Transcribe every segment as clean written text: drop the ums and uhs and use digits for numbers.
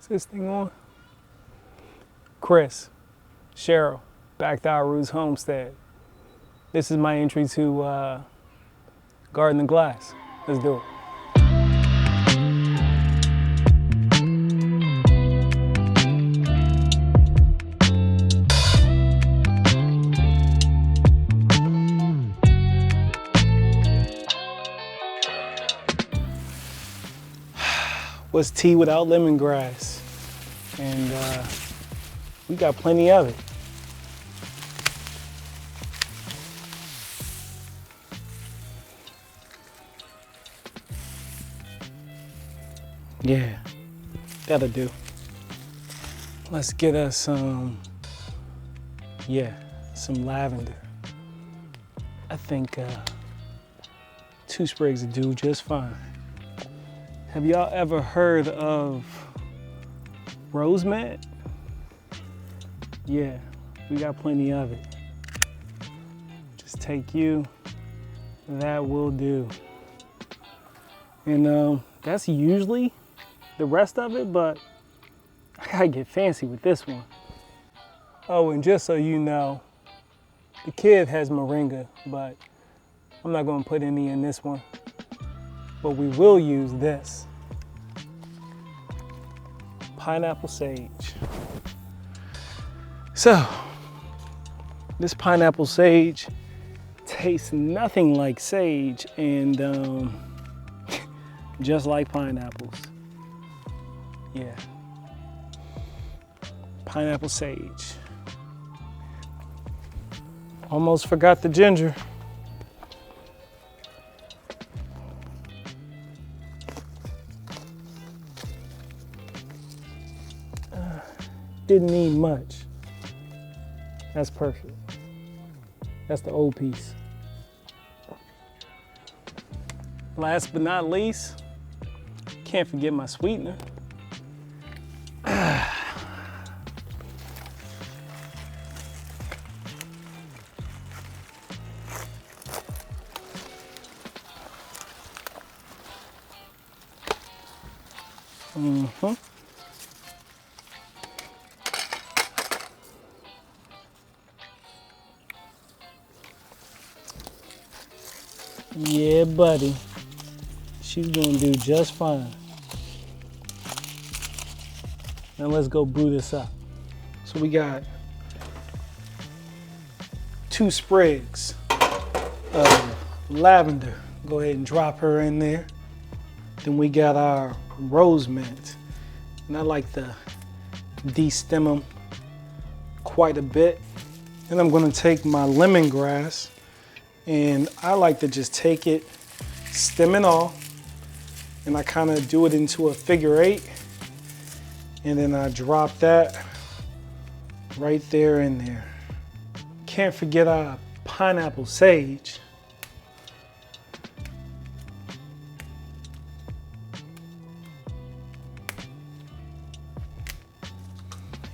Is this thing on? Chris, Cheryl, back to our Roots Homestead. This is my entry to Garden and Glass. Let's do it. What's tea without lemongrass? And we got plenty of it. Yeah, that'll do. Let's get us some lavender. I think 2 sprigs will do just fine. Have y'all ever heard of rosemary? Yeah, we got plenty of it. Just take you, that will do. And that's usually the rest of it, but I gotta get fancy with this one. Oh, and just so you know, the kid has moringa, but I'm not gonna put any in this one. But we will use this. Pineapple sage. So, this pineapple sage tastes nothing like sage and just like pineapples. Yeah. Pineapple sage. Almost forgot the ginger. Didn't need much. That's perfect. That's the old piece. Last but not least, can't forget my sweetener. Yeah, buddy. She's gonna do just fine. Now let's go brew this up. So we got 2 sprigs of lavender. Go ahead and drop her in there. Then we got our rose mint. And I like to de-stem them quite a bit. And I'm gonna take my lemongrass, and I like to just take it, stem it off, and I kind of do it into a figure 8. And then I drop that right there in there. Can't forget our pineapple sage.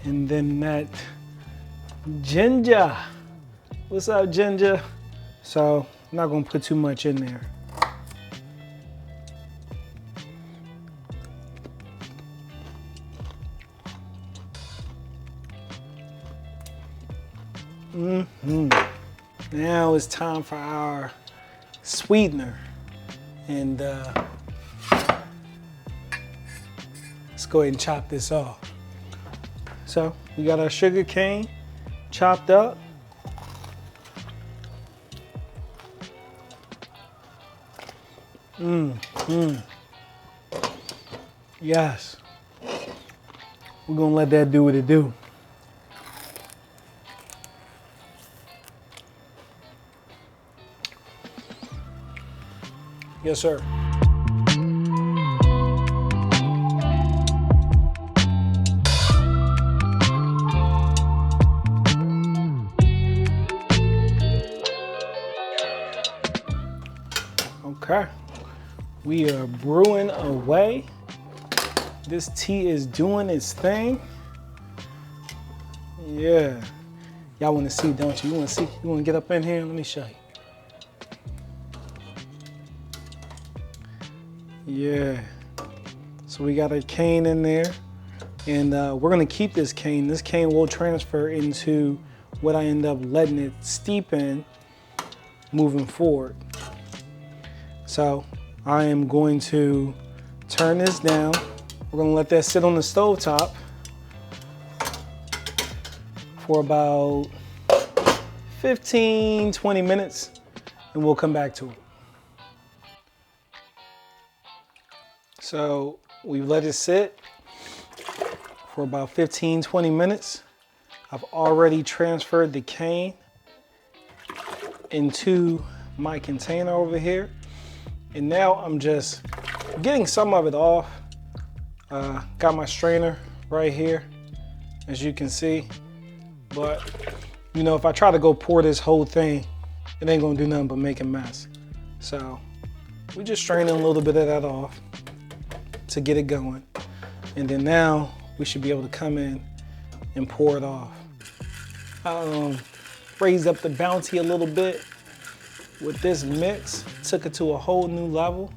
And then that ginger. What's up, ginger? So I'm not gonna put too much in there. Now it's time for our sweetener. And let's go ahead and chop this off. So we got our sugar cane chopped up. Yes. We're gonna let that do what it do. Yes, sir. Okay. We are brewing away. This tea is doing its thing. Yeah. Y'all want to see, don't you? You want to see? You want to get up in here? Let me show you. Yeah. So we got a cane in there. And we're gonna keep this cane. This cane will transfer into what I end up letting it steep in moving forward. So I am going to turn this down. We're gonna let that sit on the stove top for about 15, 20 minutes, and we'll come back to it. So we've let it sit for about 15, 20 minutes. I've already transferred the cane into my container over here. And now I'm just getting some of it off. Got my strainer right here, as you can see. But, you know, if I try to go pour this whole thing, it ain't gonna do nothing but make a mess. So we just straining a little bit of that off to get it going. And then now we should be able to come in and pour it off. Raised up the bounty a little bit with this mix, took it to a whole new level.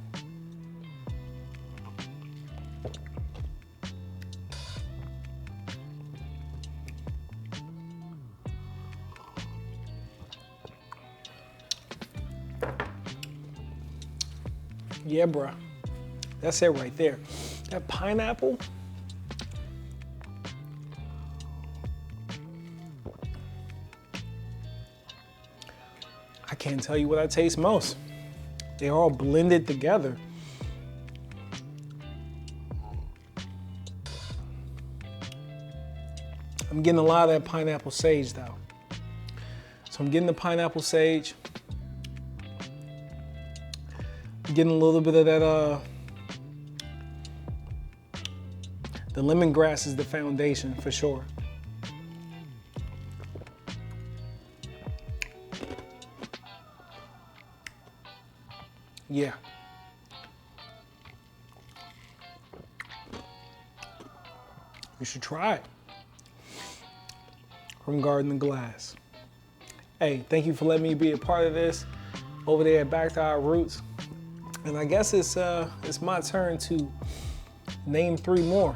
Yeah, bruh, that's it right there. That pineapple, I can't tell you what I taste most. They're all blended together. I'm getting a lot of that pineapple sage though. So I'm getting the pineapple sage. I'm getting a little bit of that, the lemongrass is the foundation for sure. Yeah. You should try it. From Garden to Glass. Hey, thank you for letting me be a part of this over there at Back to Our Roots. And I guess it's my turn to name 3 more.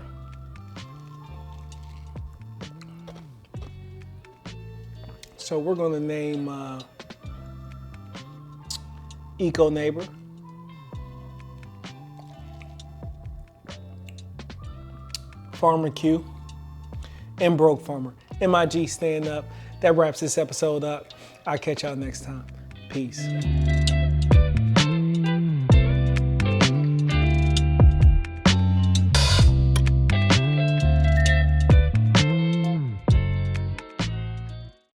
So we're gonna name Eco Neighbor, Farmer Q, and Broke Farmer. MIG stand up. That wraps this episode up. I'll catch y'all next time. Peace.